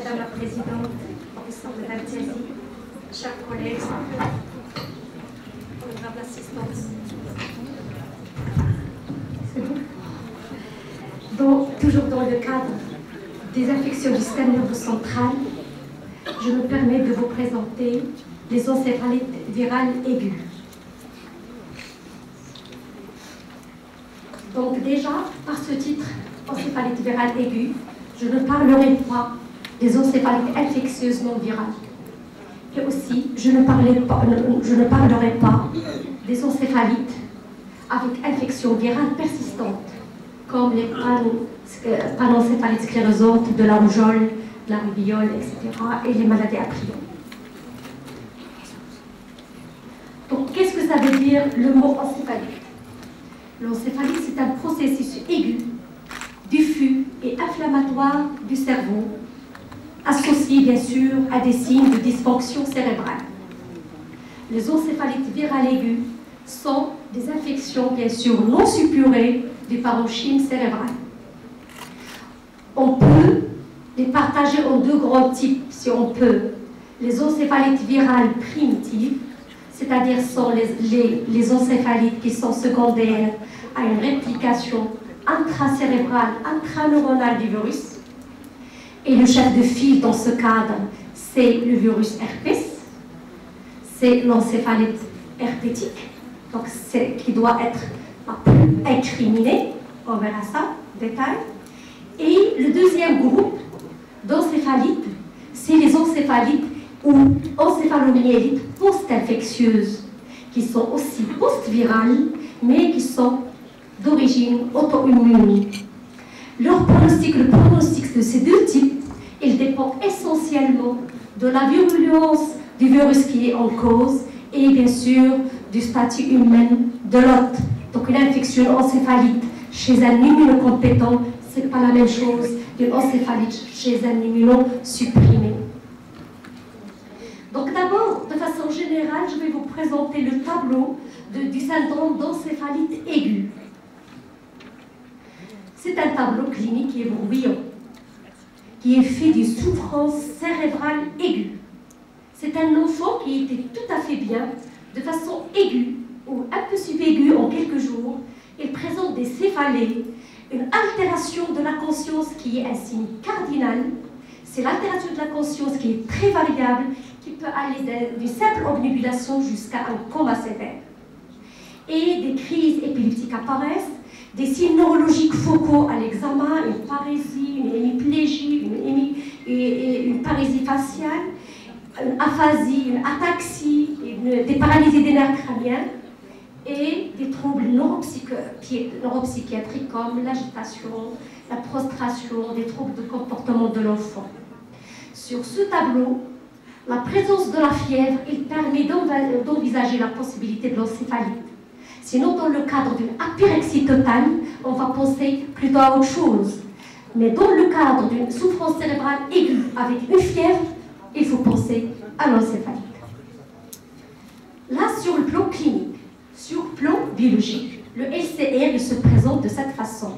Madame la Présidente, professeur de l'Altiasi, chers collègues, honorable assistance. Toujours dans le cadre des infections du système nerveux central, je me permets de vous présenter les encéphalites virales aiguës. Donc déjà, par ce titre, encéphalite virale aiguë, je ne parlerai pas des encéphalites infectieuses non virales. Et aussi, je ne parlerai pas des encéphalites avec infection virale persistante, comme les panencéphalites sclérosantes, de la rougeole, de la rubéole, etc., et les maladies à prion. Donc, qu'est-ce que ça veut dire le mot encéphalite? L'encéphalite, c'est un processus aigu, diffus et inflammatoire du cerveau, associé bien sûr à des signes de dysfonction cérébrale. Les encéphalites virales aiguës sont des infections bien sûr non suppurées du parenchyme cérébral. On peut les partager en deux grands types, si on peut. Les encéphalites virales primitives, c'est-à-dire sont les encéphalites qui sont secondaires à une réplication intracérébrale, intraneuronale du virus. Et le chef de file dans ce cadre, c'est le virus herpès, c'est l'encéphalite herpétique, donc c'est qui doit être la plus incriminée, on verra ça, détail. Et le deuxième groupe d'encéphalites, c'est les encéphalites ou encéphalomyélites post-infectieuses, qui sont aussi post-virales, mais qui sont d'origine auto-immune. Le pronostic de ces deux types, il dépend essentiellement de la virulence du virus qui est en cause et bien sûr du statut humain de l'hôte. Donc une infection encéphalite chez un immunocompétent, ce n'est pas la même chose qu'une encéphalite chez un immunosupprimé. Donc d'abord, de façon générale, je vais vous présenter le tableau du syndrome d'encéphalite aiguë. C'est un tableau clinique qui est bruyant, qui est fait d'une souffrance cérébrale aiguë. C'est un enfant qui était tout à fait bien, de façon aiguë, ou un peu subaiguë en quelques jours. Il présente des céphalées, une altération de la conscience qui est un signe cardinal. C'est l'altération de la conscience qui est très variable, qui peut aller d'une simple obnubilation jusqu'à un coma sévère. Et des crises épileptiques apparaissent, des signes neurologiques focaux à l'examen, une parésie, une hémiplégie, une parésie faciale, une aphasie, une ataxie, des paralysies des nerfs crâniens et des troubles neuropsychiatriques comme l'agitation, la prostration, des troubles de comportement de l'enfant. Sur ce tableau, la présence de la fièvre, il permet d'envisager la possibilité de l'encéphalite. Sinon, dans le cadre d'une apyrexie totale, on va penser plutôt à autre chose. Mais dans le cadre d'une souffrance cérébrale aiguë avec une fièvre, il faut penser à l'encéphalite. Là, sur le plan clinique, sur le plan biologique, le LCR il se présente de cette façon.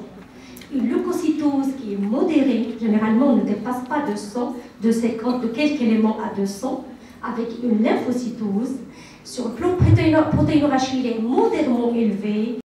Une leucocytose qui est modérée, généralement ne dépasse pas de 100, de 50, de quelques éléments à 200, avec une lymphocytose. Sur le plan protéinorachide, il est modérément élevé.